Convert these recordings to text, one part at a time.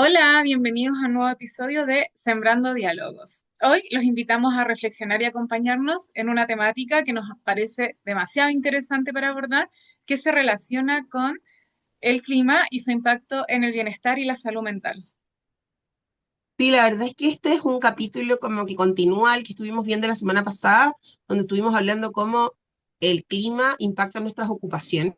Hola, bienvenidos a un nuevo episodio de Sembrando Diálogos. Hoy los invitamos a reflexionar y acompañarnos en una temática que nos parece demasiado interesante para abordar, que se relaciona con el clima y su impacto en el bienestar y la salud mental. Sí, la verdad es que este es un capítulo como que continúa el que estuvimos viendo la semana pasada, donde estuvimos hablando cómo el clima impacta nuestras ocupaciones.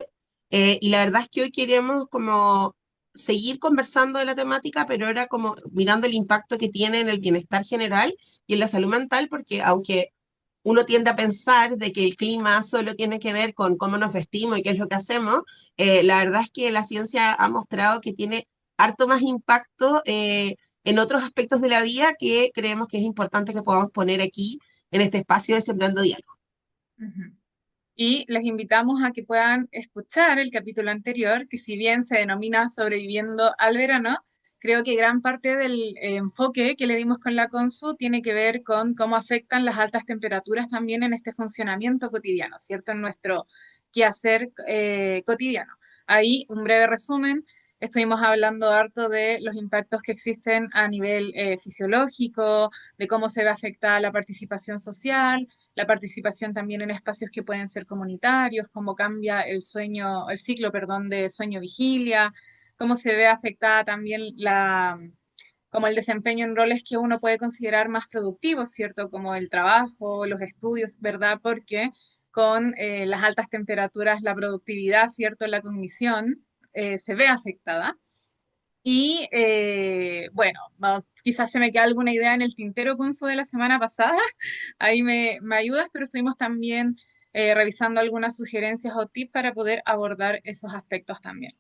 Y la verdad es que hoy queremos como seguir conversando de la temática, pero ahora como mirando el impacto que tiene en el bienestar general y en la salud mental, porque aunque uno tiende a pensar de que el clima solo tiene que ver con cómo nos vestimos y qué es lo que hacemos, la verdad es que la ciencia ha mostrado que tiene harto más impacto en otros aspectos de la vida que creemos que es importante que podamos poner aquí en este espacio de Sembrando Diálogo. Ujú. Y les invitamos a que puedan escuchar el capítulo anterior, que si bien se denomina Sobreviviendo al verano, creo que gran parte del enfoque que le dimos con la Consu tiene que ver con cómo afectan las altas temperaturas también en este funcionamiento cotidiano, ¿cierto? En nuestro quehacer cotidiano. Ahí, un breve resumen. Estuvimos hablando harto de los impactos que existen a nivel fisiológico, de cómo se ve afectada la participación social, la participación también en espacios que pueden ser comunitarios, cómo cambia el sueño, el ciclo, perdón, de sueño-vigilia, cómo se ve afectada también como el desempeño en roles que uno puede considerar más productivos, ¿cierto? Como el trabajo, los estudios, ¿verdad? Porque con las altas temperaturas la productividad, ¿cierto? La cognición se ve afectada. Y bueno, no, quizás se me queda alguna idea en el tintero con su de la semana pasada. Ahí me ayudas, pero estuvimos también revisando algunas sugerencias o tips para poder abordar esos aspectos también.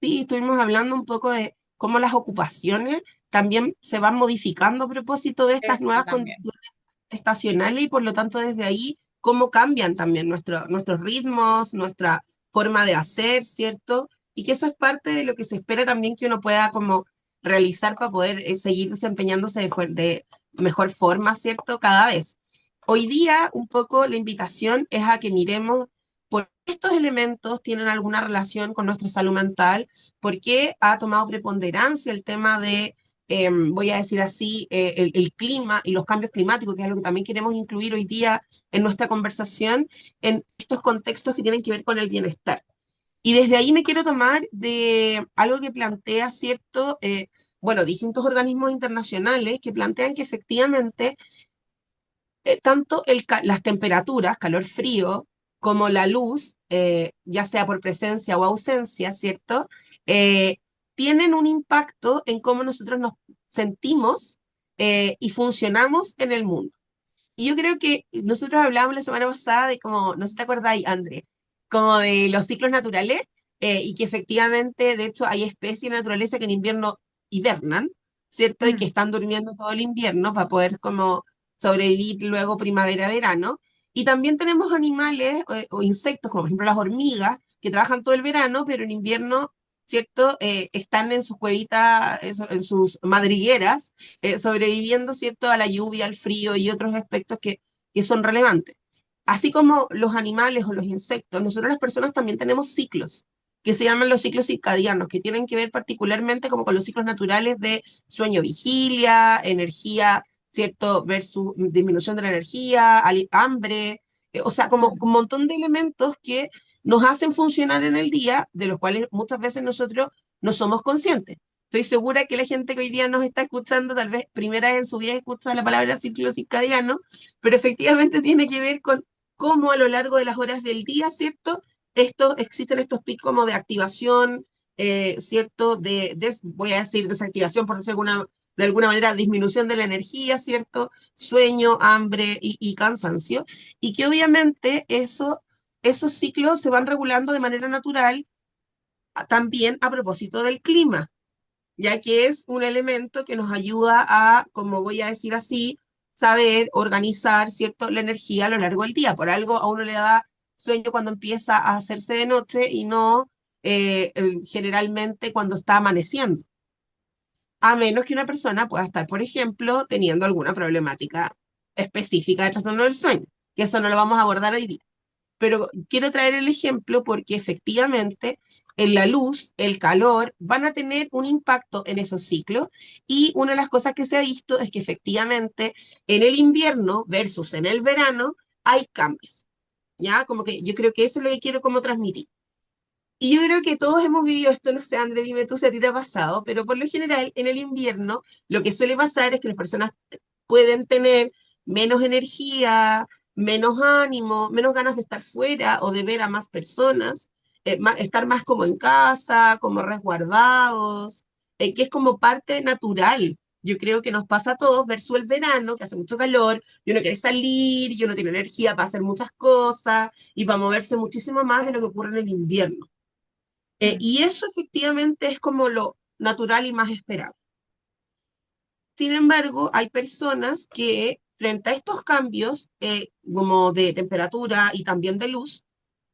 Sí, estuvimos hablando un poco de cómo las ocupaciones también se van modificando a propósito de estas Eso nuevas también. condiciones estacionales y por lo tanto desde ahí cómo cambian también nuestros ritmos, nuestra forma de hacer, ¿cierto? Y que eso es parte de lo que se espera también que uno pueda como realizar para poder seguir desempeñándose de mejor forma, ¿cierto? Cada vez. Hoy día un poco la invitación es a que miremos por qué estos elementos tienen alguna relación con nuestra salud mental, por qué ha tomado preponderancia el tema de voy a decir así, el clima y los cambios climáticos, que es algo que también queremos incluir hoy día en nuestra conversación, en estos contextos que tienen que ver con el bienestar. Y desde ahí me quiero tomar de algo que plantea, ¿cierto? Bueno, distintos organismos internacionales que plantean que efectivamente tanto las temperaturas, calor-frío, como la luz, ya sea por presencia o ausencia, ¿cierto? Eh, Tienen un impacto en cómo nosotros nos sentimos y funcionamos en el mundo. Y yo creo que nosotros hablábamos la semana pasada de como, no sé si te acordáis, André, como de los ciclos naturales y que efectivamente, de hecho, hay especies en la naturaleza que en invierno hibernan, ¿cierto? Y que Mm, están durmiendo todo el invierno para poder como sobrevivir luego primavera-verano. Y también tenemos animales o insectos, como por ejemplo las hormigas, que trabajan todo el verano, pero en invierno, ¿cierto? Están en sus cuevitas, en sus madrigueras sobreviviendo, ¿cierto?, a la lluvia, al frío y otros aspectos que son relevantes. Así como los animales o los insectos, nosotros las personas también tenemos ciclos que se llaman los ciclos circadianos, que tienen que ver particularmente como con los ciclos naturales de sueño-vigilia, energía, ¿cierto?, versus disminución de la energía, hambre, o sea, como mm. un montón de elementos que nos hacen funcionar en el día, de los cuales muchas veces nosotros no somos conscientes. Estoy segura que la gente que hoy día nos está escuchando, tal vez primera vez en su vida escucha la palabra ciclo circadiano, pero efectivamente tiene que ver con cómo a lo largo de las horas del día, ¿cierto? Existen estos picos como de activación, ¿cierto? Voy a decir desactivación, por decir de alguna manera, disminución de la energía, ¿cierto? Sueño, hambre y cansancio. Y que obviamente esos ciclos se van regulando de manera natural también a propósito del clima, ya que es un elemento que nos ayuda a, como voy a decir así, saber organizar, ¿cierto?, la energía a lo largo del día. Por algo a uno le da sueño cuando empieza a hacerse de noche y no generalmente cuando está amaneciendo, a menos que una persona pueda estar, por ejemplo, teniendo alguna problemática específica de trastorno del sueño, que eso no lo vamos a abordar hoy día. pero quiero traer el ejemplo porque efectivamente en la luz, el calor van a tener un impacto en esos ciclos y una de las cosas que se ha visto es que efectivamente en el invierno versus en el verano hay cambios, ¿ya? Como que yo creo que eso es lo que quiero como transmitir. Y yo creo que todos hemos vivido esto, no sé, André, dime tú si a ti te ha pasado, pero por lo general en el invierno lo que suele pasar es que las personas pueden tener menos energía, menos ánimo, menos ganas de estar fuera o de ver a más personas, estar más como en casa, como resguardados, que es como parte natural. Yo creo que nos pasa a todos versus el verano, que hace mucho calor, y uno quiere salir, y uno tiene energía para hacer muchas cosas y para moverse muchísimo más de lo que ocurre en el invierno. Mm. Y eso efectivamente es como lo natural y más esperado. Sin embargo, hay personas que frente a estos cambios, como de temperatura y también de luz,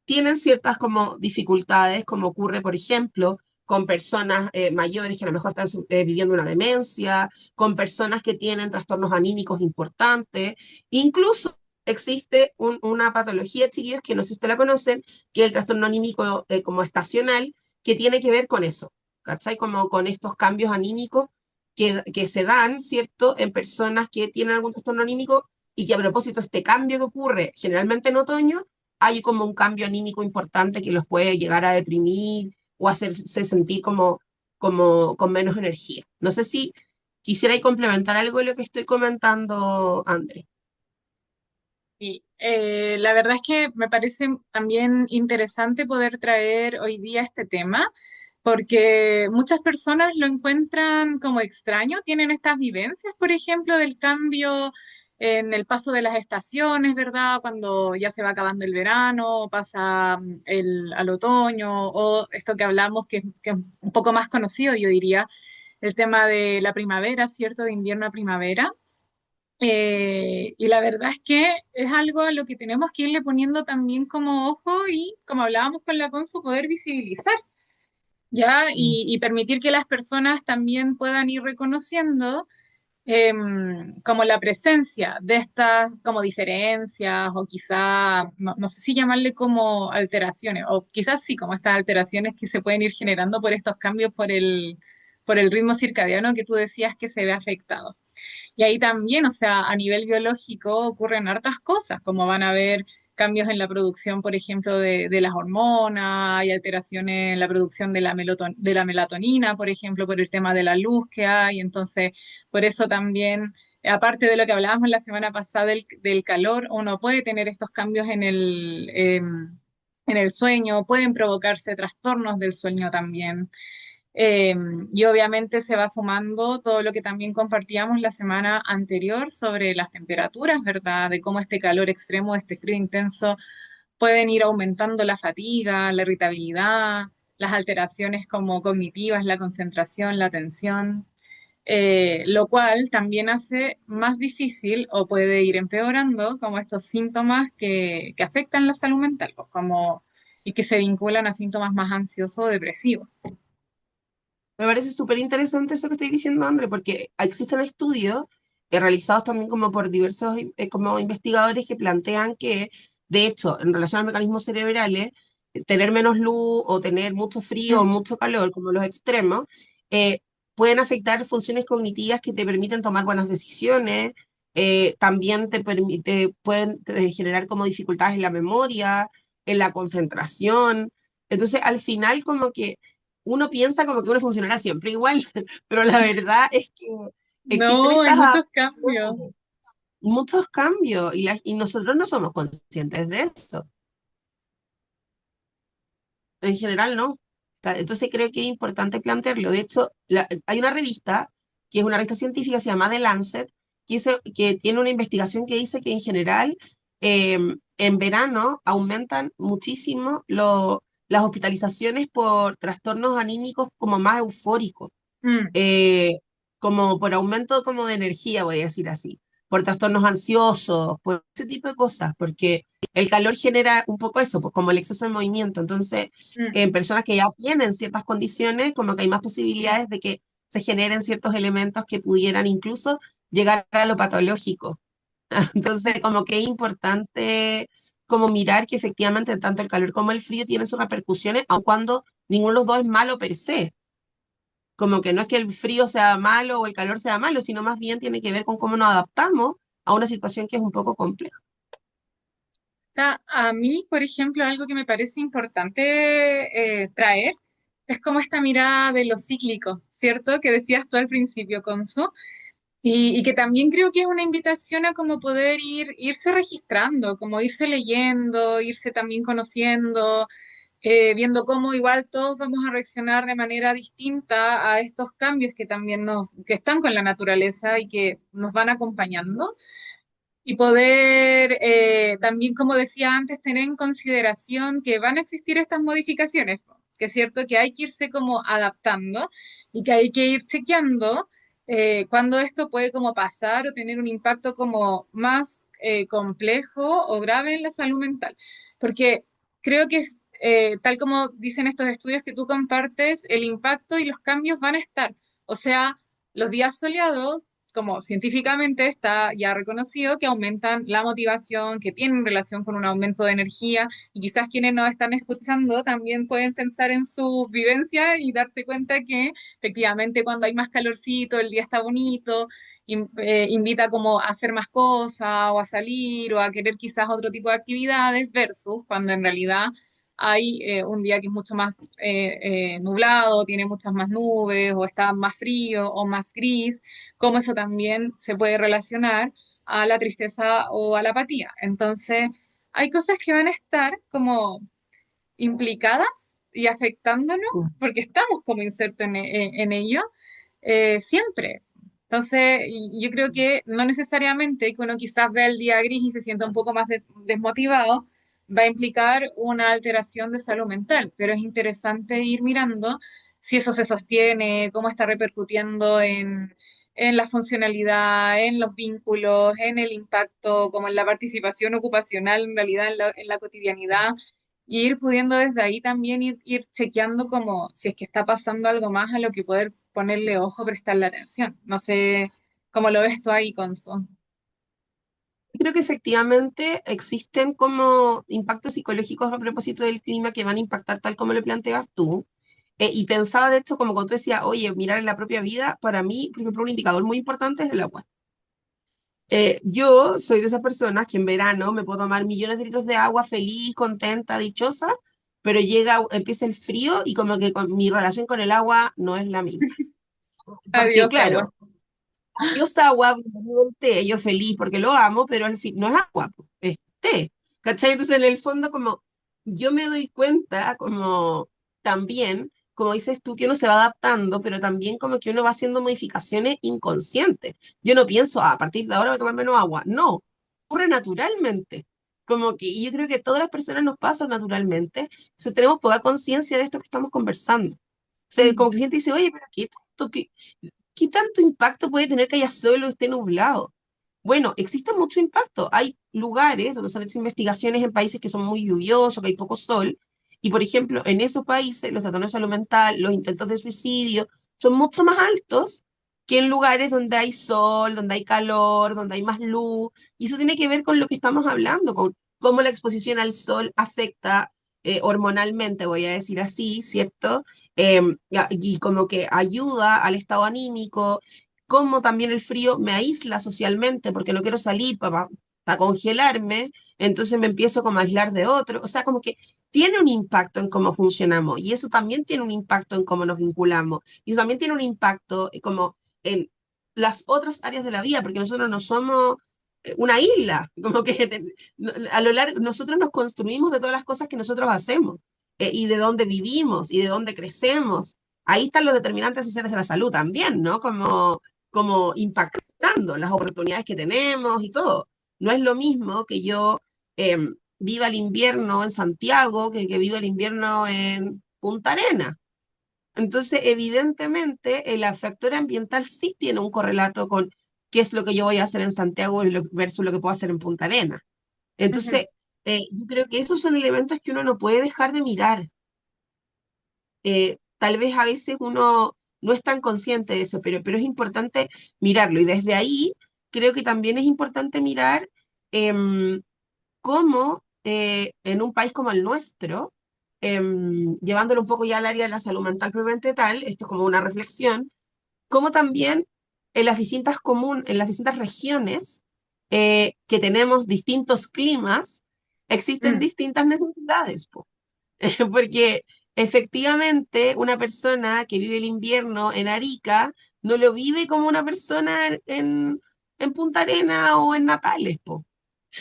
tienen ciertas como dificultades, como ocurre, por ejemplo, con personas mayores que a lo mejor están viviendo una demencia, con personas que tienen trastornos anímicos importantes, incluso existe una patología, chiquillos, que no sé si ustedes la conocen, que es el trastorno anímico como estacional, que tiene que ver con eso, ¿cachai? Como con estos cambios anímicos que se dan, ¿cierto?, en personas que tienen algún trastorno anímico y que a propósito este cambio que ocurre generalmente en otoño, hay como un cambio anímico importante que los puede llegar a deprimir o hacerse sentir como con menos energía. No sé si quisiera complementar algo de lo que estoy comentando, André. Y la verdad es que me parece también interesante poder traer hoy día este tema, porque muchas personas lo encuentran como extraño, tienen estas vivencias, por ejemplo, del cambio en el paso de las estaciones, ¿verdad? Cuando ya se va acabando el verano, pasa al otoño, o esto que hablamos, que es un poco más conocido, yo diría, el tema de la primavera, ¿cierto? De invierno a primavera. Y la verdad es que es algo a lo que tenemos que irle poniendo también como ojo y, como hablábamos con la Consu, poder visibilizar, ¿ya? Mm. Y permitir que las personas también puedan ir reconociendo como la presencia de estas como diferencias o quizá, no sé si llamarle como alteraciones, o quizás sí, como estas alteraciones que se pueden ir generando por estos cambios por el ritmo circadiano que tú decías que se ve afectado. Y ahí también, o sea, a nivel biológico ocurren hartas cosas, como van a haber cambios en la producción, por ejemplo, de las hormonas, hay alteraciones en la producción de de la melatonina, por ejemplo, por el tema de la luz que hay. Entonces, por eso también, aparte de lo que hablábamos la semana pasada del calor, uno puede tener estos cambios en el sueño, pueden provocarse trastornos del sueño también. Eh, y obviamente se va sumando todo lo que también compartíamos la semana anterior sobre las temperaturas, ¿verdad? De cómo este calor extremo, este frío intenso, pueden ir aumentando la fatiga, la irritabilidad, las alteraciones como cognitivas, la concentración, la atención, lo cual también hace más difícil o puede ir empeorando como estos síntomas que afectan la salud mental, pues, como, y que se vinculan a síntomas más ansiosos o depresivos. Me parece súper interesante eso que estoy diciendo, André, porque existen estudios realizados también como por diversos como investigadores que plantean que, de hecho, en relación a mecanismos cerebrales, tener menos luz o tener mucho frío o Mm, mucho calor, como los extremos, eh, pueden afectar funciones cognitivas que te permiten tomar buenas decisiones, también pueden generar como dificultades en la memoria, en la concentración. Entonces, al final, como que uno piensa como que uno funcionará siempre igual, pero la verdad es que existen no, hay estas muchos cambios. adaptaciones, muchos cambios, y nosotros no somos conscientes de eso. En general, no. Entonces creo que es importante plantearlo. De hecho, hay una revista, que es una revista científica, se llama The Lancet, que tiene una investigación que dice que en general eh, en verano aumentan muchísimo las hospitalizaciones por trastornos anímicos como más eufóricos, Mm, eh, como por aumento como de energía, voy a decir así, por trastornos ansiosos, por ese tipo de cosas, porque el calor genera un poco eso, pues como el exceso de movimiento. Entonces, mm. en personas que ya tienen ciertas condiciones, como que hay más posibilidades de que se generen ciertos elementos que pudieran incluso llegar a lo patológico. Entonces, como que es importante como mirar que efectivamente tanto el calor como el frío tienen sus repercusiones, aun cuando ninguno de los dos es malo per se. Como que no es que el frío sea malo o el calor sea malo, sino más bien tiene que ver con cómo nos adaptamos a una situación que es un poco compleja. Sea, a mí, por ejemplo, algo que me parece importante traer es como esta mirada de lo cíclico, ¿cierto? Que decías tú al principio, Consu, y que también creo que es una invitación a como poder irse registrando, como irse leyendo, irse también conociendo, viendo cómo igual todos vamos a reaccionar de manera distinta a estos cambios que también que están con la naturaleza y que nos van acompañando y poder también, como decía antes, tener en consideración que van a existir estas modificaciones, po, que es cierto que hay que irse como adaptando y que hay que ir chequeando cuando esto puede como pasar o tener un impacto como más complejo o grave en la salud mental. Porque creo que es, tal como dicen estos estudios que tú compartes, el impacto y los cambios van a estar. O sea, los días soleados como científicamente está ya reconocido que aumentan la motivación, que tienen relación con un aumento de energía y quizás quienes nos están escuchando también pueden pensar en su vivencia y darse cuenta que efectivamente cuando hay más calorcito, el día está bonito, invita como a hacer más cosas o a salir o a querer quizás otro tipo de actividades versus cuando en realidad hay un día que es mucho más nublado, tiene muchas más nubes o está más frío o más gris, cómo eso también se puede relacionar a la tristeza o a la apatía. Entonces, hay cosas que van a estar como implicadas y Mm. afectándonos porque estamos como insertos en ello siempre. Entonces, yo creo que no necesariamente que uno quizás vea el día gris y se sienta un poco más desmotivado, va a implicar una alteración de salud mental, pero es interesante ir mirando si eso se sostiene, cómo está repercutiendo en la funcionalidad, en los vínculos, en el impacto, como en la participación ocupacional, en realidad en la cotidianidad, y ir pudiendo desde ahí también ir chequeando como si es que está pasando algo más a lo que poder ponerle ojo, prestarle atención. No sé cómo lo ves tú ahí, Conso. Creo que efectivamente existen como impactos psicológicos a propósito del clima que van a impactar tal como lo planteas tú. Y pensaba de hecho, como cuando tú decías, oye, mirar en la propia vida, para mí, por ejemplo, un indicador muy importante es el agua. Yo soy de esas personas que en verano me puedo tomar millones de litros de agua feliz, contenta, dichosa, pero empieza el frío y como que mi relación con el agua no es la misma. Porque Adiós, agua. claro, adiós agua, bienvenido el té, yo feliz porque lo amo, pero al fin no es agua, po, es té. ¿Cachai? Entonces en el fondo como yo me doy cuenta como también, como dices tú, que uno se va adaptando, pero también como que uno va haciendo modificaciones inconscientes. Yo no pienso, "Ah, a partir de ahora voy a tomar menos agua". No, ocurre naturalmente. Como que y yo creo que todas las personas nos pasan naturalmente. Entonces tenemos poca conciencia de esto que estamos conversando. O sea, Mm. como que gente dice, oye, pero ¿qué tanto, qué tanto impacto puede tener que haya solo esté nublado? Bueno, existe mucho impacto. Hay lugares donde se han hecho investigaciones en países que son muy lluviosos, que hay poco sol, y por ejemplo, en esos países los trastornos de salud mental, los intentos de suicidio son mucho más altos que en lugares donde hay sol, donde hay calor, donde hay más luz, y eso tiene que ver con lo que estamos hablando, con cómo la exposición al sol afecta hormonalmente, voy a decir así, ¿cierto? Y como que ayuda al estado anímico, como también el frío me aísla socialmente porque no quiero salir para congelarme, entonces me empiezo como a aislar de otro, o sea, como que tiene un impacto en cómo funcionamos y eso también tiene un impacto en cómo nos vinculamos y eso también tiene un impacto como en las otras áreas de la vida, porque nosotros no somos una isla, como que a lo largo nosotros nos construimos de todas las cosas que nosotros hacemos y de dónde vivimos y de dónde crecemos. Ahí están los determinantes sociales de la salud también, ¿no? Como impactando las oportunidades que tenemos y todo. No es lo mismo que yo viva el invierno en Santiago que viva el invierno en Punta Arenas. Entonces, evidentemente, el factor ambiental sí tiene un correlato con qué es lo que yo voy a hacer en Santiago versus lo que puedo hacer en Punta Arenas. Ujú. Entonces, yo creo que esos son elementos que uno no puede dejar de mirar. Tal vez a veces uno no es tan consciente de eso, pero es importante mirarlo. Y desde ahí creo que también es importante mirar cómo en un país como el nuestro, llevándolo un poco ya al área de la salud mental propiamente tal, esto es como una reflexión, como también en las distintas regiones que tenemos distintos climas, existen Mm, distintas necesidades, po. Porque efectivamente una persona que vive el invierno en Arica no lo vive como una persona en Punta Arena o en Natales, po.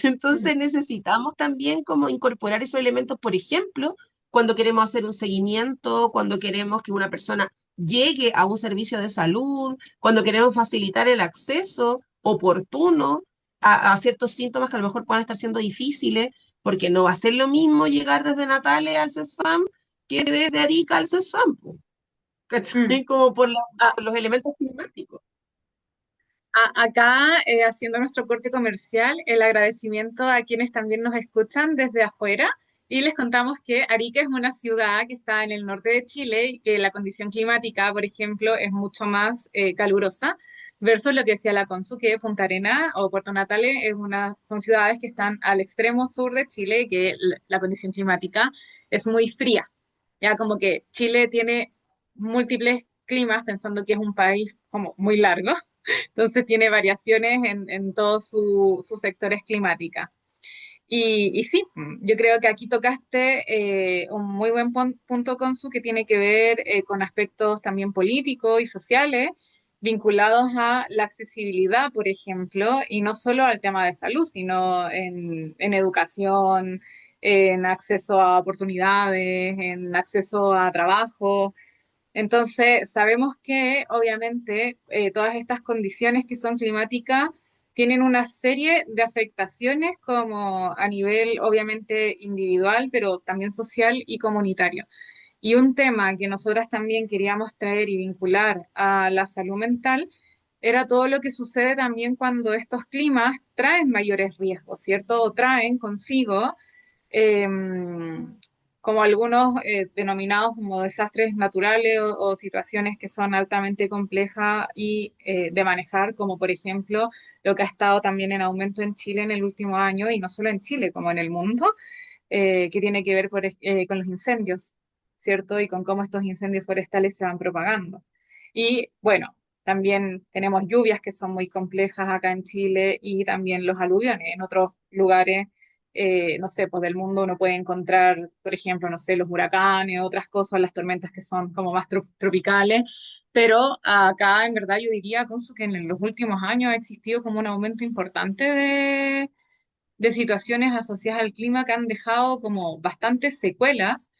mm, Entonces necesitamos también como incorporar esos elementos, por ejemplo, cuando queremos hacer un seguimiento, cuando queremos que una persona llegue a un servicio de salud, cuando queremos facilitar el acceso oportuno a ciertos síntomas que a lo mejor puedan estar siendo difíciles, porque no va a ser lo mismo llegar desde Natales al CESFAM que desde Arica al CESFAM, po, mm. ¿cachai? Como Ah, por los elementos climáticos. acá, haciendo nuestro corte comercial, el agradecimiento a quienes también nos escuchan desde afuera. Y les contamos que Arica es una ciudad que está en el norte de Chile y que la condición climática, por ejemplo, es mucho más calurosa versus lo que decía la Consu, que Punta Arena o Puerto Natales son ciudades que están al extremo sur de Chile y que la condición climática es muy fría. Ya como que Chile tiene múltiples climas, pensando que es un país como muy largo. Entonces tiene variaciones en todos sus sectores climáticas. Y sí, yo creo que aquí tocaste un muy buen punto, Consu, que tiene que ver con aspectos también políticos y sociales vinculados a la accesibilidad, por ejemplo, y no solo al tema de salud, sino en educación, en acceso a oportunidades, en acceso a trabajo. Entonces, sabemos que obviamente todas estas condiciones que son climáticas tienen una serie de afectaciones como a nivel obviamente individual, pero también social y comunitario. Y un tema que nosotras también queríamos traer y vincular a la salud mental era todo lo que sucede también cuando estos climas traen mayores riesgos, ¿cierto? O traen consigo eh, como algunos denominados como desastres naturales o situaciones que son altamente complejas y de manejar, como por ejemplo lo que ha estado también en aumento en Chile en el último año, y no solo en Chile, como en el mundo, que tiene que ver con los incendios, ¿cierto? Y con cómo estos incendios forestales se van propagando. Y bueno, también tenemos lluvias que son muy complejas acá en Chile y también los aluviones. En otros lugares, no sé, pues del mundo uno puede encontrar, por ejemplo, no sé, los huracanes, otras cosas, las tormentas que son como más tropicales. Pero acá, en verdad, yo diría, Consu, que en los últimos años ha existido como un aumento importante de situaciones asociadas al clima que han dejado como bastantes secuelas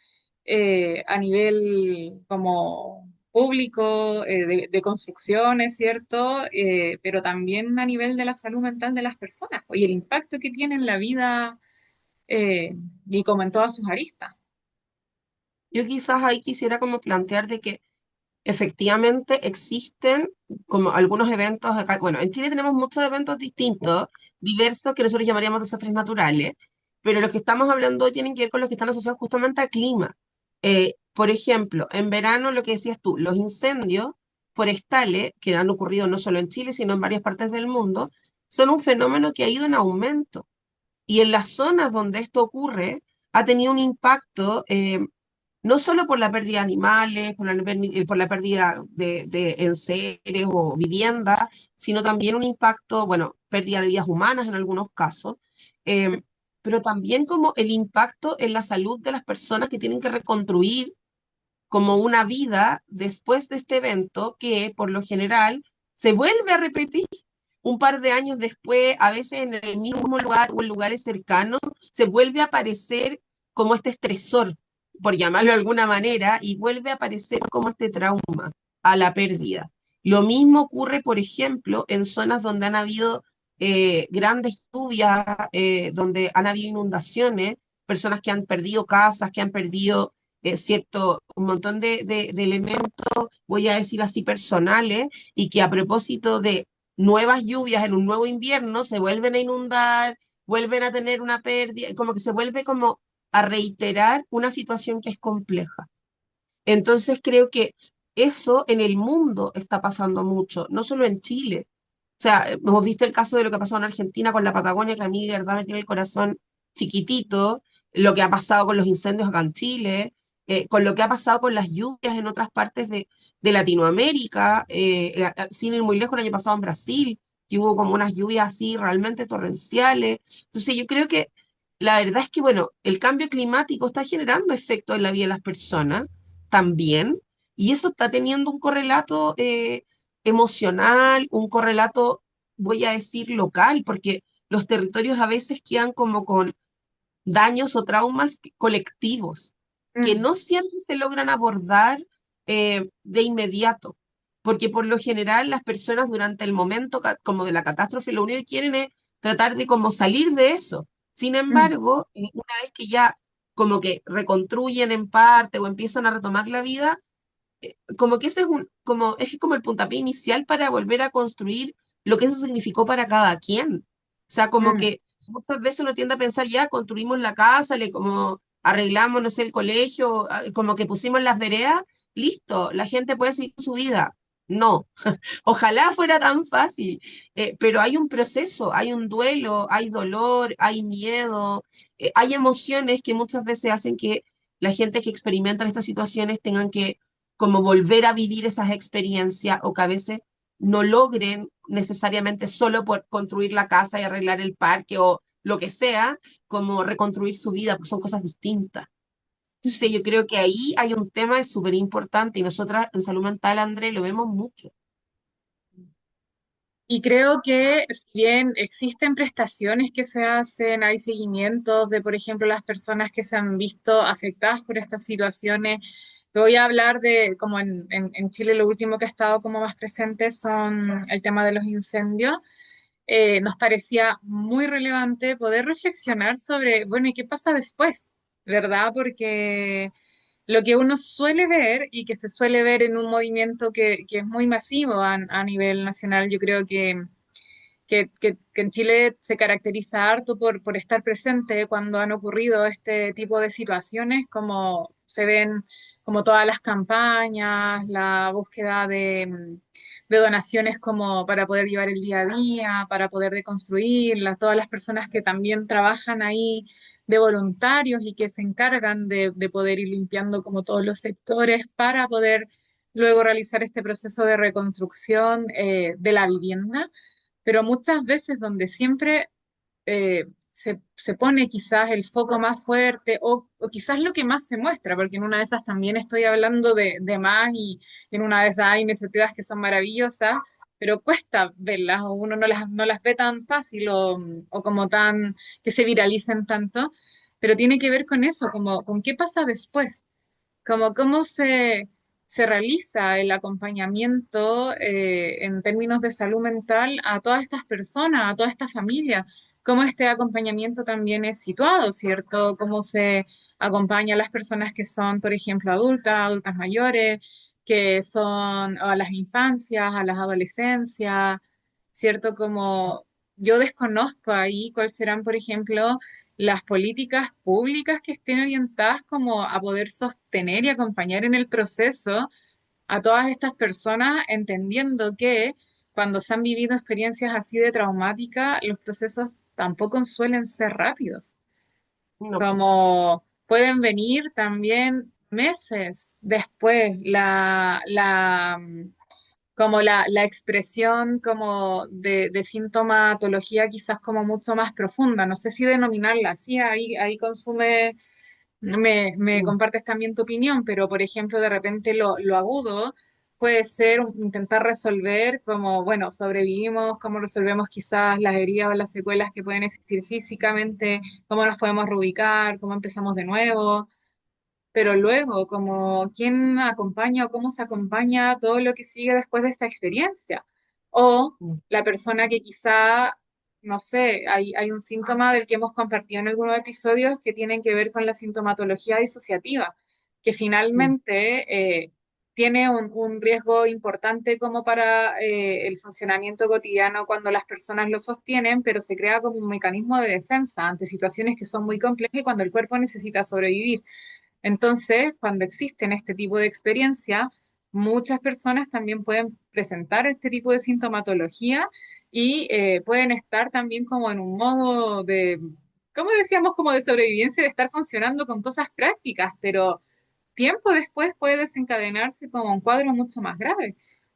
a nivel como público, de construcciones, ¿cierto? Pero también a nivel de la salud mental de las personas y el impacto que tiene en la vida y como en todas sus aristas. Yo quizás ahí quisiera como plantear de que efectivamente existen como algunos eventos acá. Bueno, en Chile tenemos muchos eventos distintos, diversos, que nosotros llamaríamos desastres naturales, pero los que estamos hablando hoy tienen que ver con los que están asociados justamente al clima. Por ejemplo, en verano, lo que decías tú, los incendios forestales, que han ocurrido no solo en Chile, sino en varias partes del mundo, son un fenómeno que ha ido en aumento. Y en las zonas donde esto ocurre, ha tenido un impacto no solo por la pérdida de animales, por la pérdida de enseres o viviendas, sino también un impacto, bueno, pérdida de vidas humanas en algunos casos, eh, pero también como el impacto en la salud de las personas que tienen que reconstruir como una vida después de este evento que por lo general se vuelve a repetir un par de años después, a veces en el mismo lugar o en lugares cercanos, se vuelve a aparecer como este estresor, por llamarlo de alguna manera, y vuelve a aparecer como este trauma a la pérdida. Lo mismo ocurre, por ejemplo, en zonas donde han habido grandes lluvias, donde han habido inundaciones, personas que han perdido casas, que han perdido un montón de elementos, voy a decir así, personales, y que a propósito de nuevas lluvias en un nuevo invierno se vuelven a inundar, vuelven a tener una pérdida, como que se vuelve como a reiterar una situación que es compleja. Entonces creo que eso en el mundo está pasando mucho, no solo en Chile. O sea, hemos visto el caso de lo que ha pasado en Argentina con la Patagonia, que a mí de verdad me tiene el corazón chiquitito, lo que ha pasado con los incendios acá en Chile, con lo que ha pasado con las lluvias en otras partes de Latinoamérica, sin ir muy lejos, el año pasado en Brasil, que hubo como unas lluvias así realmente torrenciales. Entonces yo creo que la verdad es que, bueno, el cambio climático está generando efectos en la vida de las personas también, y eso está teniendo un correlato emocional, un correlato, voy a decir, local, porque los territorios a veces quedan como con daños o traumas colectivos que Mm, no siempre se logran abordar de inmediato, porque por lo general las personas durante el momento como de la catástrofe lo único que quieren es tratar de como salir de eso. Sin mm, embargo, una vez que ya como que reconstruyen en parte o empiezan a retomar la vida, como que ese es como el puntapié inicial para volver a construir lo que eso significó para cada quien. O sea, como mm. que muchas veces uno tiende a pensar, ya construimos la casa, le como arreglamos, no sé, el colegio, como que pusimos las veredas, listo, la gente puede seguir su vida. No, ojalá fuera tan fácil, pero hay un proceso, hay un duelo, hay dolor, hay miedo, hay emociones que muchas veces hacen que la gente que experimenta estas situaciones tengan que como volver a vivir esas experiencias o que a veces no logren necesariamente solo por construir la casa y arreglar el parque o lo que sea, como reconstruir su vida, porque son cosas distintas. Entonces yo creo que ahí hay un tema súper importante y nosotras en salud mental, André, lo vemos mucho. Y creo que si bien existen prestaciones que se hacen, hay seguimientos de, por ejemplo, las personas que se han visto afectadas por estas situaciones. Te voy a hablar de, como en Chile lo último que ha estado como más presente son el tema de los incendios. Nos parecía muy relevante poder reflexionar sobre, bueno, ¿y qué pasa después? ¿Verdad? Porque lo que uno suele ver y que se suele ver en un movimiento que es muy masivo a nivel nacional, yo creo que en Chile se caracteriza harto por estar presente cuando han ocurrido este tipo de situaciones, como se ven como todas las campañas, la búsqueda de donaciones como para poder llevar el día a día, para poder deconstruir, todas las personas que también trabajan ahí de voluntarios y que se encargan de poder ir limpiando como todos los sectores para poder luego realizar este proceso de reconstrucción de la vivienda, pero muchas veces donde siempre se pone quizás el foco más fuerte o quizás lo que más se muestra, porque en una de esas también estoy hablando de más y en una de esas hay iniciativas que son maravillosas, pero cuesta verlas o uno no las ve tan fácil o como tan que se viralicen tanto, pero tiene que ver con eso, como con qué pasa después, como cómo se realiza el acompañamiento en términos de salud mental a todas estas personas, a toda esta familia, cómo este acompañamiento también es situado, ¿cierto? Cómo se acompaña a las personas que son, por ejemplo, adultas, adultas mayores, que son a las infancias, a las adolescencias, ¿cierto? Como yo desconozco ahí cuáles serán, por ejemplo, las políticas públicas que estén orientadas como a poder sostener y acompañar en el proceso a todas estas personas, entendiendo que cuando se han vivido experiencias así de traumáticas, los procesos tampoco suelen ser rápidos, No, po. como pueden venir también meses después como la expresión como de sintomatología quizás como mucho más profunda. No sé si denominarla así, ahí consume, me Mm. compartes también tu opinión, pero por ejemplo, de repente lo agudo puede ser intentar resolver como, bueno, sobrevivimos, cómo resolvemos quizás las heridas o las secuelas que pueden existir físicamente, cómo nos podemos reubicar, cómo empezamos de nuevo, pero luego, como quién acompaña o cómo se acompaña todo lo que sigue después de esta experiencia. O Mm. la persona que quizá, no sé, hay un síntoma del que hemos compartido en algunos episodios que tienen que ver con la sintomatología disociativa, que Mm. finalmente tiene un riesgo importante como para el funcionamiento cotidiano cuando las personas lo sostienen, pero se crea como un mecanismo de defensa ante situaciones que son muy complejas y cuando el cuerpo necesita sobrevivir. Entonces, cuando existen este tipo de experiencia, muchas personas también pueden presentar este tipo de sintomatología y pueden estar también como en un modo como decíamos, como de sobrevivencia, de estar funcionando con cosas prácticas, pero tiempo después puede desencadenarse como un cuadro mucho más grave.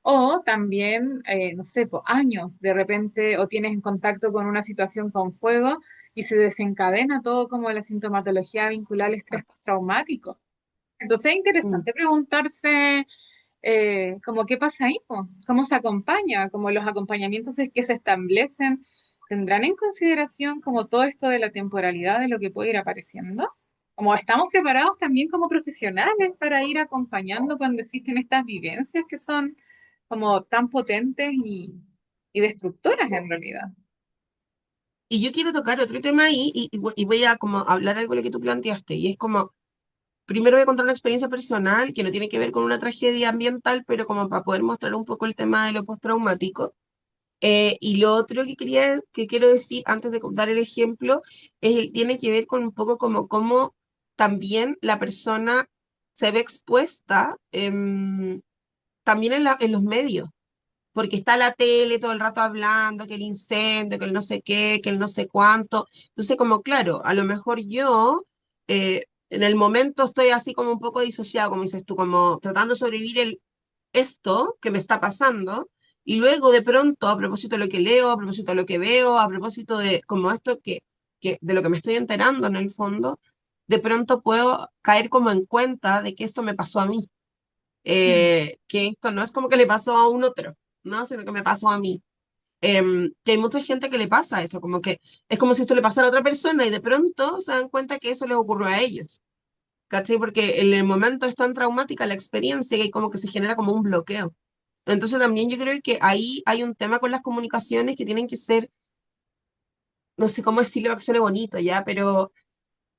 O también, no sé, po, años de repente, o tienes en contacto con una situación con fuego y se desencadena todo como la sintomatología vincular al estrés Exacto. postraumático. Entonces es Mm. interesante preguntarse como qué pasa ahí, po, cómo se acompaña, como los acompañamientos es que se establecen, tendrán en consideración como todo esto de la temporalidad de lo que puede ir apareciendo. Como estamos preparados también como profesionales para ir acompañando cuando existen estas vivencias que son como tan potentes y destructoras en realidad. Y yo quiero tocar otro tema ahí y voy a como hablar algo de lo que tú planteaste, y es como, primero voy a contar una experiencia personal que no tiene que ver con una tragedia ambiental, pero como para poder mostrar un poco el tema de lo postraumático. Y lo otro que quiero decir antes de dar el ejemplo tiene que ver con un poco como cómo también la persona se ve expuesta también en los medios, porque está la tele todo el rato hablando que el incendio, que el no sé qué, que el no sé cuánto. Entonces, como claro, a lo mejor yo en el momento estoy así como un poco disociado, como dices tú, como tratando de sobrevivir esto que me está pasando, y luego de pronto, a propósito de lo que leo, a propósito de lo que veo, a propósito de como esto de lo que me estoy enterando en el fondo, de pronto puedo caer como en cuenta de que esto me pasó a mí, Mm. que esto no es como que le pasó a un otro, ¿no? Sino que me pasó a mí. Que hay mucha gente que le pasa eso, como que es como si esto le pasara a otra persona y de pronto se dan cuenta que eso les ocurrió a ellos. ¿Cachai? Porque en el momento es tan traumática la experiencia que como que se genera como un bloqueo. Entonces también yo creo que ahí hay un tema con las comunicaciones que tienen que ser, no sé cómo decirlo para que suene bonito ya, pero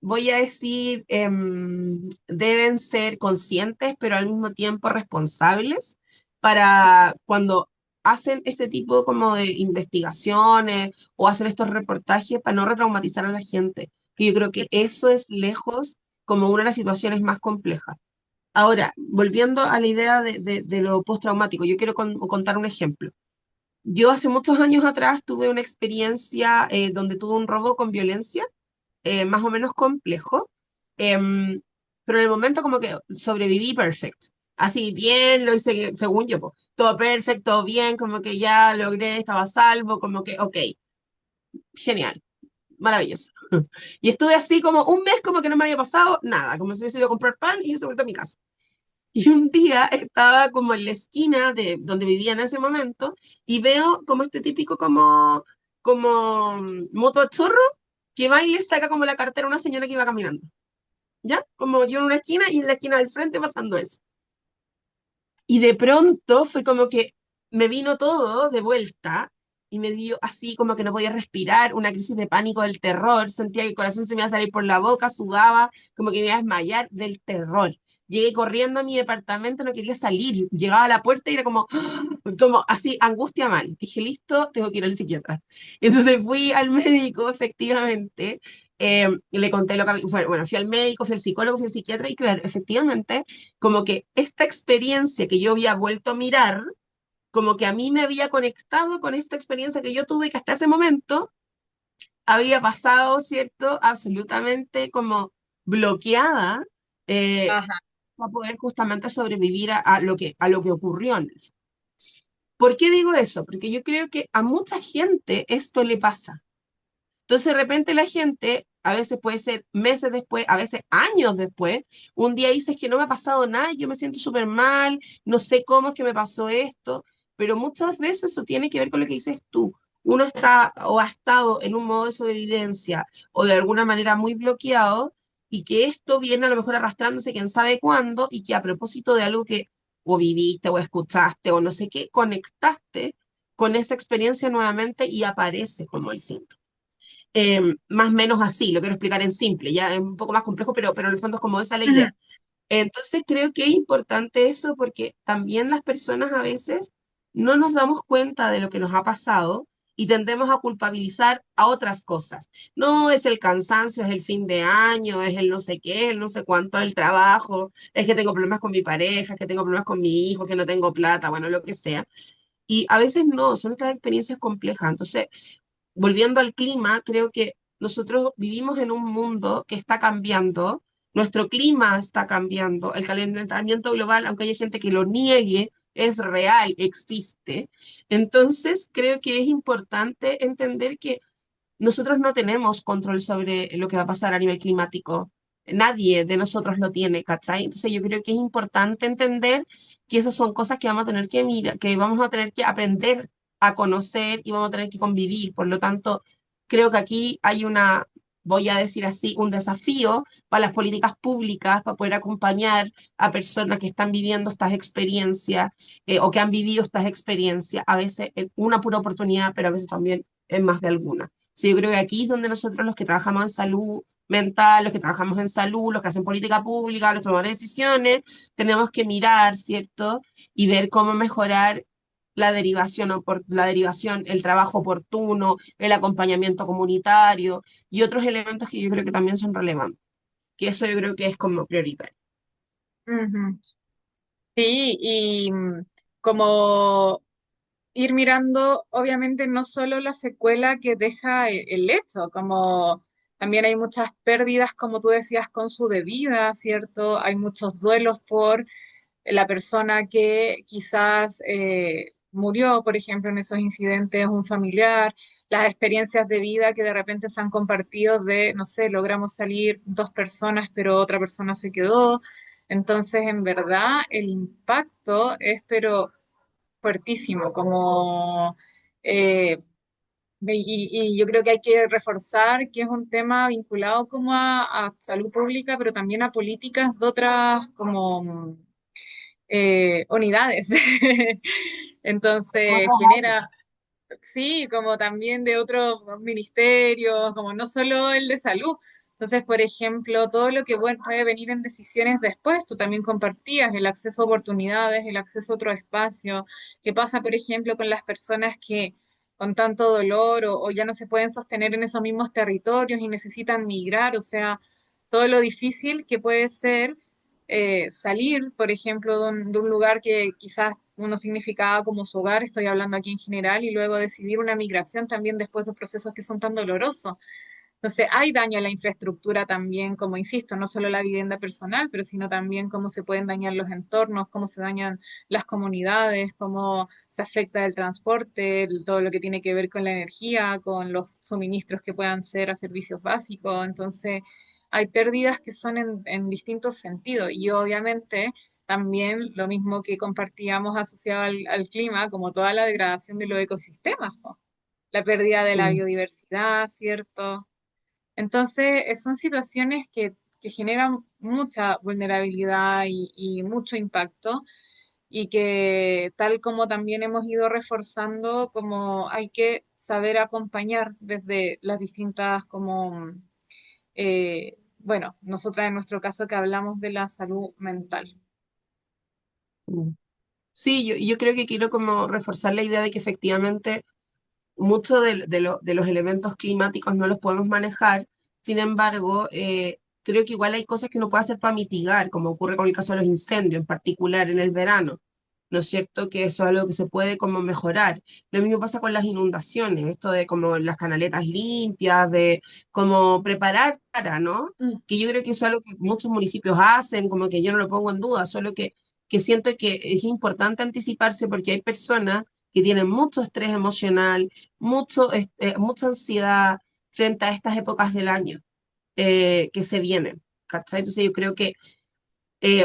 voy a decir, deben ser conscientes, pero al mismo tiempo responsables para cuando hacen este tipo como de investigaciones o hacen estos reportajes para no retraumatizar a la gente, que yo creo que eso es lejos como una de las situaciones más complejas. Ahora, volviendo a la idea de lo postraumático, yo quiero contar un ejemplo. Yo hace muchos años atrás tuve una experiencia donde tuve un robo con violencia más o menos complejo, em, pero en el momento como que sobreviví perfecto. Así bien, lo hice según yo, po, todo perfecto, bien, como que ya logré, estaba a salvo, como que, ok, genial, maravilloso. Y estuve así como un mes como que no me había pasado nada, como si hubiese ido a comprar pan y yo se vuelto a mi casa. Y un día estaba como en la esquina de donde vivía en ese momento y veo como este típico como moto a chorro que va y le saca como la cartera a una señora que iba caminando. ¿Ya? Como yo en una esquina y en la esquina del frente pasando eso. Y de pronto fue como que me vino todo de vuelta y me dio así como que no podía respirar, una crisis de pánico del terror, sentía que el corazón se me iba a salir por la boca, sudaba, como que me iba a desmayar del terror. Llegué corriendo a mi departamento, no quería salir, llegaba a la puerta y era como, como así, angustia mal. Dije, listo, tengo que ir al psiquiatra. Entonces fui al médico, efectivamente, le conté lo que bueno, fui al médico, fui al psicólogo, fui al psiquiatra y claro, efectivamente como que esta experiencia que yo había vuelto a mirar, como que a mí me había conectado con esta experiencia que yo tuve que hasta ese momento había pasado, ¿cierto? Absolutamente como bloqueada eh, Ajá. para poder justamente sobrevivir a lo que ocurrió. ¿Por qué digo eso? Porque yo creo que a mucha gente esto le pasa. Entonces, de repente la gente, a veces puede ser meses después, a veces años después, un día dices que no me ha pasado nada, yo me siento súper mal, no sé cómo es que me pasó esto, pero muchas veces eso tiene que ver con lo que dices tú. Uno está o ha estado en un modo de sobrevivencia o de alguna manera muy bloqueado y que esto viene a lo mejor arrastrándose quién sabe cuándo y que a propósito de algo que o viviste o escuchaste o no sé qué, conectaste con esa experiencia nuevamente y aparece como el síntoma más o menos así, lo quiero explicar en simple, ya es un poco más complejo, pero en el fondo es como esa la Ujú. idea. Entonces creo que es importante eso porque también las personas a veces no nos damos cuenta de lo que nos ha pasado y tendemos a culpabilizar a otras cosas. No es el cansancio, es el fin de año, es el no sé qué, el no sé cuánto, el trabajo, es que tengo problemas con mi pareja, es que tengo problemas con mi hijo, que no tengo plata, bueno, lo que sea. Y a veces no, son estas experiencias complejas. Entonces, volviendo al clima, creo que nosotros vivimos en un mundo que está cambiando, nuestro clima está cambiando, el calentamiento global, aunque haya gente que lo niegue, es real, existe. Entonces, creo que es importante entender que nosotros no tenemos control sobre lo que va a pasar a nivel climático. Nadie de nosotros lo tiene, ¿cachai? Entonces yo creo que es importante entender que esas son cosas que vamos a tener que mirar, que vamos a tener que aprender a conocer y vamos a tener que convivir. Por lo tanto, creo que aquí hay una, voy a decir así, un desafío para las políticas públicas, para poder acompañar a personas que están viviendo estas experiencias o que han vivido estas experiencias, a veces en una pura oportunidad, pero a veces también en más de alguna. Sí, yo creo que aquí es donde nosotros los que trabajamos en salud mental, los que trabajamos en salud, los que hacen política pública, los tomadores de decisiones, tenemos que mirar, ¿cierto? Y ver cómo mejorar la derivación, la derivación, el trabajo oportuno, el acompañamiento comunitario y otros elementos que yo creo que también son relevantes, que eso yo creo que es como prioritario. Ujú. Sí, y como ir mirando, obviamente, no solo la secuela que deja el hecho, como también hay muchas pérdidas, como tú decías, con su debida, ¿cierto? Hay muchos duelos por la persona que quizás murió, por ejemplo, en esos incidentes, un familiar, las experiencias de vida que de repente se han compartido de, no sé, logramos salir dos personas, pero otra persona se quedó. Entonces, en verdad, el impacto es, pero fuertísimo, como eh, y yo creo que hay que reforzar que es un tema vinculado como a salud pública, pero también a políticas de otras como unidades. Entonces Otras áreas. genera, sí, como también de otros ministerios, como no solo el de salud. Entonces, por ejemplo, todo lo que puede venir en decisiones después, tú también compartías el acceso a oportunidades, el acceso a otro espacio. ¿Qué pasa, por ejemplo, con las personas que con tanto dolor o ya no se pueden sostener en esos mismos territorios y necesitan migrar? O sea, todo lo difícil que puede ser salir, por ejemplo, de un lugar que quizás uno significaba como su hogar, estoy hablando aquí en general, y luego decidir una migración también después de procesos que son tan dolorosos. Entonces, hay daño a la infraestructura también, como insisto, no solo la vivienda personal, pero sino también cómo se pueden dañar los entornos, cómo se dañan las comunidades, cómo se afecta el transporte, todo lo que tiene que ver con la energía, con los suministros que puedan ser a servicios básicos. Entonces, hay pérdidas que son en distintos sentidos y obviamente también lo mismo que compartíamos asociado al clima, como toda la degradación de los ecosistemas, po. La pérdida de la Mm. biodiversidad, ¿cierto? Entonces, son situaciones que generan mucha vulnerabilidad y mucho impacto y que tal como también hemos ido reforzando, como hay que saber acompañar desde las distintas, como, bueno, nosotras en nuestro caso que hablamos de la salud mental. Mm. Sí, yo creo que quiero como reforzar la idea de que efectivamente muchos de los elementos climáticos no los podemos manejar. Sin embargo, creo que igual hay cosas que uno puede hacer para mitigar, como ocurre con el caso de los incendios, en particular en el verano. ¿No es cierto? Que eso es algo que se puede como mejorar. Lo mismo pasa con las inundaciones, esto de como las canaletas limpias, de como preparar para, ¿no? Mm. Que yo creo que eso es algo que muchos municipios hacen, como que yo no lo pongo en duda, solo que siento que es importante anticiparse porque hay personas que tienen mucho estrés emocional, mucha ansiedad frente a estas épocas del año que se vienen. ¿Cachai? Entonces yo creo que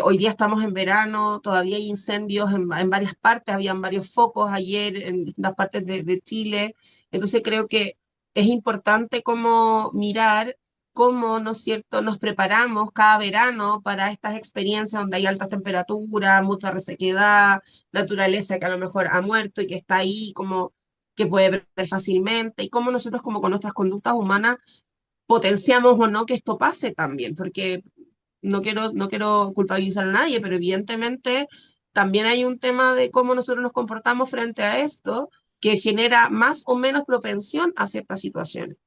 hoy día estamos en verano, todavía hay incendios en varias partes, habían varios focos ayer en distintas partes de Chile. Entonces creo que es importante como mirar cómo, ¿no es cierto?, nos preparamos cada verano para estas experiencias donde hay altas temperaturas, mucha resequedad, naturaleza que a lo mejor ha muerto y que está ahí como que puede perder fácilmente, y cómo nosotros como con nuestras conductas humanas potenciamos o no que esto pase también, porque no quiero culpabilizar a nadie, pero evidentemente también hay un tema de cómo nosotros nos comportamos frente a esto que genera más o menos propensión a ciertas situaciones.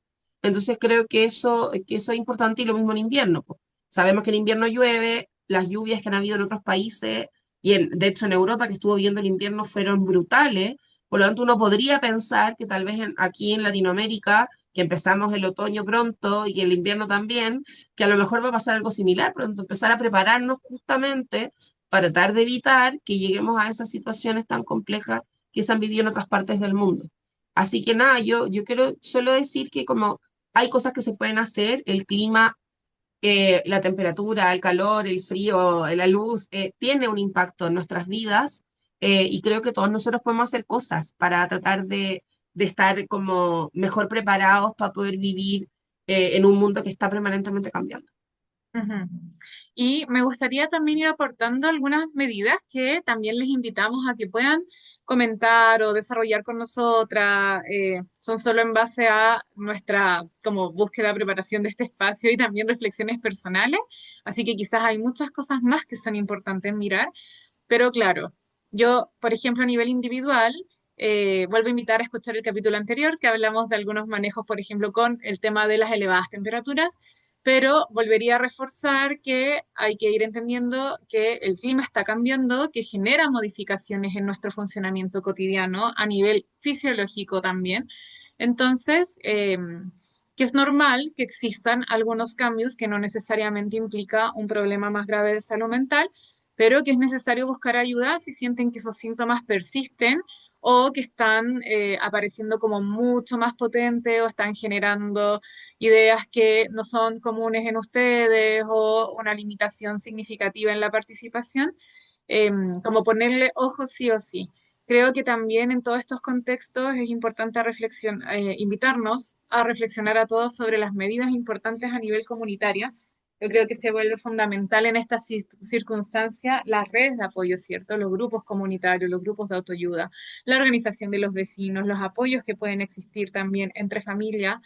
Entonces creo que eso es importante y lo mismo en invierno, po. Sabemos que en invierno llueve, las lluvias que han habido en otros países y de hecho en Europa que estuvo viendo el invierno fueron brutales, por lo tanto uno podría pensar que tal vez aquí en Latinoamérica que empezamos el otoño pronto y el invierno también, que a lo mejor va a pasar algo similar pronto, empezar a prepararnos justamente para tratar de evitar que lleguemos a esas situaciones tan complejas que se han vivido en otras partes del mundo. Así que nada, yo quiero solo decir que como hay cosas que se pueden hacer, el clima, la temperatura, el calor, el frío, la luz, tiene un impacto en nuestras vidas, y creo que todos nosotros podemos hacer cosas para tratar de estar como mejor preparados para poder vivir en un mundo que está permanentemente cambiando. Ujú. Y me gustaría también ir aportando algunas medidas que también les invitamos a que puedan comentar o desarrollar con nosotras. Son solo en base a nuestra como búsqueda, preparación de este espacio y también reflexiones personales. Así que quizás hay muchas cosas más que son importantes mirar. Pero claro, yo, por ejemplo, a nivel individual, vuelvo a invitar a escuchar el capítulo anterior que hablamos de algunos manejos, por ejemplo, con el tema de las elevadas temperaturas, pero volvería a reforzar que hay que ir entendiendo que el clima está cambiando, que genera modificaciones en nuestro funcionamiento cotidiano a nivel fisiológico también. Entonces, que es normal que existan algunos cambios que no necesariamente implica un problema más grave de salud mental, pero que es necesario buscar ayuda si sienten que esos síntomas persisten o que están apareciendo como mucho más potentes o están generando ideas que no son comunes en ustedes o una limitación significativa en la participación, como ponerle ojo sí o sí. Creo que también en todos estos contextos es importante invitarnos a reflexionar a todos sobre las medidas importantes a nivel comunitario. Yo creo que se vuelve fundamental en esta circunstancia las redes de apoyo, ¿cierto? Los grupos comunitarios, los grupos de autoayuda, la organización de los vecinos, los apoyos que pueden existir también entre familias.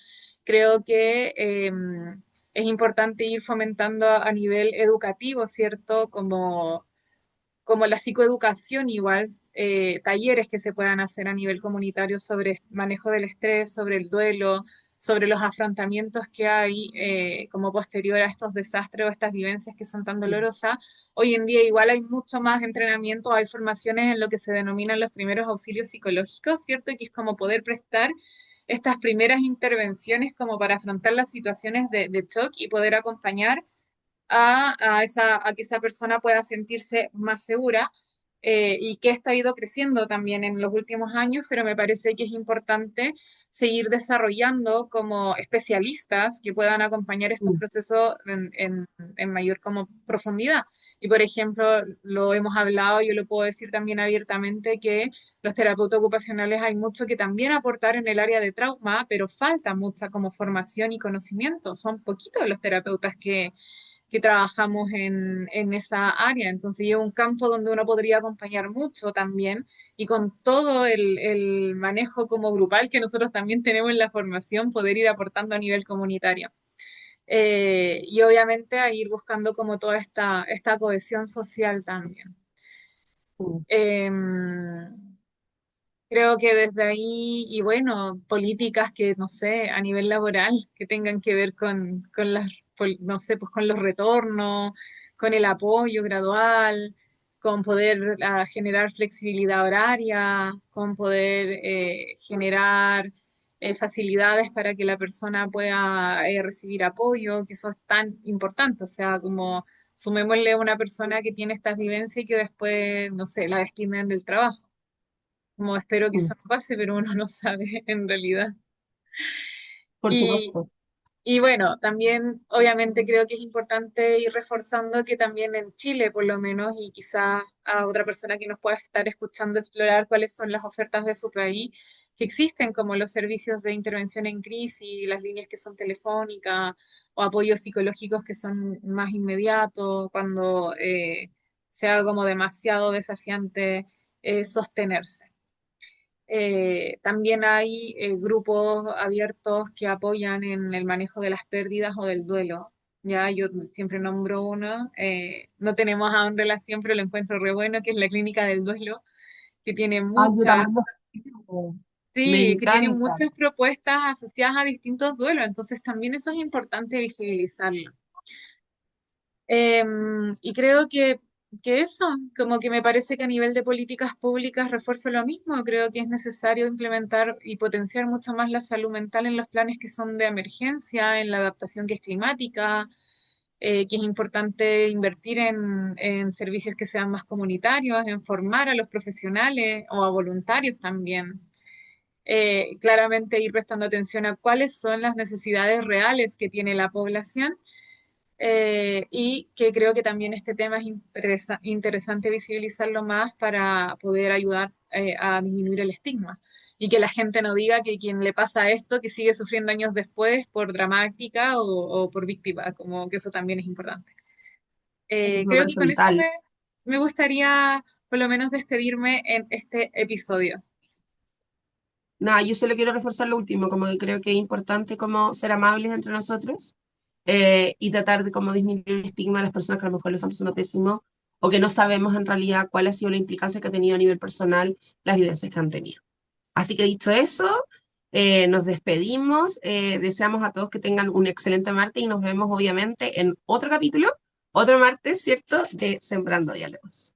Creo que es importante ir fomentando a nivel educativo, ¿cierto? Como la psicoeducación, igual, talleres que se puedan hacer a nivel comunitario sobre manejo del estrés, sobre el duelo, sobre los afrontamientos que hay como posterior a estos desastres o estas vivencias que son tan dolorosas. Hoy en día igual hay mucho más entrenamiento, hay formaciones en lo que se denominan los primeros auxilios psicológicos, ¿cierto? Que es como poder prestar estas primeras intervenciones como para afrontar las situaciones de shock y poder acompañar a que esa persona pueda sentirse más segura, y que esto ha ido creciendo también en los últimos años, pero me parece que es importante seguir desarrollando como especialistas que puedan acompañar estos Mm, procesos en mayor como profundidad. Y por ejemplo, lo hemos hablado, yo lo puedo decir también abiertamente, que los terapeutas ocupacionales hay mucho que también aportar en el área de trauma, pero falta mucha como formación y conocimiento. Son poquitos los terapeutas que trabajamos en esa área. Entonces, es un campo donde uno podría acompañar mucho también y con todo el manejo como grupal que nosotros también tenemos en la formación, poder ir aportando a nivel comunitario. Y obviamente a ir buscando como toda esta cohesión social también. mm, Em, Creo que desde ahí, y bueno, políticas que, no sé, a nivel laboral, que tengan que ver con no sé, pues con los retornos, con el apoyo gradual, con poder generar flexibilidad horaria, con poder generar facilidades para que la persona pueda recibir apoyo, que eso es tan importante. O sea, como sumémosle a una persona que tiene estas vivencias y que después, no sé, la despiden del trabajo, como espero que mm. eso no pase, pero uno no sabe en realidad. Por Y, supuesto. y bueno, también obviamente creo que es importante ir reforzando que también en Chile, por lo menos, y quizás a otra persona que nos pueda estar escuchando explorar cuáles son las ofertas de su país, que existen como los servicios de intervención en crisis, las líneas que son telefónicas o apoyos psicológicos que son más inmediatos, cuando sea como demasiado desafiante sostenerse. También hay grupos abiertos que apoyan en el manejo de las pérdidas o del duelo. Ya, yo siempre nombro uno. No tenemos aún relación, pero lo encuentro re bueno, que es la Clínica del Duelo, que tiene Ah, yo muchas, también lo sigo. Me sí, que tiene encanta. muchas propuestas asociadas a distintos duelos. Entonces también eso es importante visibilizarlo. Y creo que Que eso, como que me parece que a nivel de políticas públicas refuerzo lo mismo. Creo que es necesario implementar y potenciar mucho más la salud mental en los planes que son de emergencia, en la adaptación que es climática, que es importante invertir en servicios que sean más comunitarios, en formar a los profesionales o a voluntarios también. Claramente ir prestando atención a cuáles son las necesidades reales que tiene la población, y que creo que también este tema es interesante visibilizarlo más para poder ayudar a disminuir el estigma y que la gente no diga que quien le pasa esto, que sigue sufriendo años después por dramática o por víctima, como que eso también es importante. Es Creo súper que con eso brutal. me gustaría por lo menos despedirme en este episodio. Nada, yo solo quiero reforzar lo último, como que creo que es importante como ser amables entre nosotros y tratar de como disminuir el estigma de las personas que a lo mejor lo están pasando pésimo o que no sabemos en realidad cuál ha sido la implicancia que ha tenido a nivel personal las vivencias que han tenido. Así que dicho eso, nos despedimos, deseamos a todos que tengan un excelente martes y nos vemos obviamente en otro capítulo, otro martes, ¿cierto? De Sembrando Diálogos.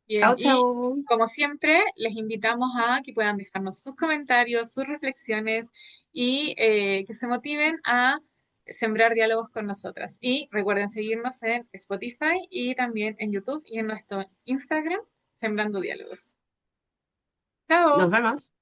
Bien, Chao, y chao. como siempre, les invitamos a que puedan dejarnos sus comentarios, sus reflexiones y que se motiven a sembrar diálogos con nosotras. Y recuerden seguirnos en Spotify y también en YouTube y en nuestro Instagram, Sembrando Diálogos. Nos Chao. vemos.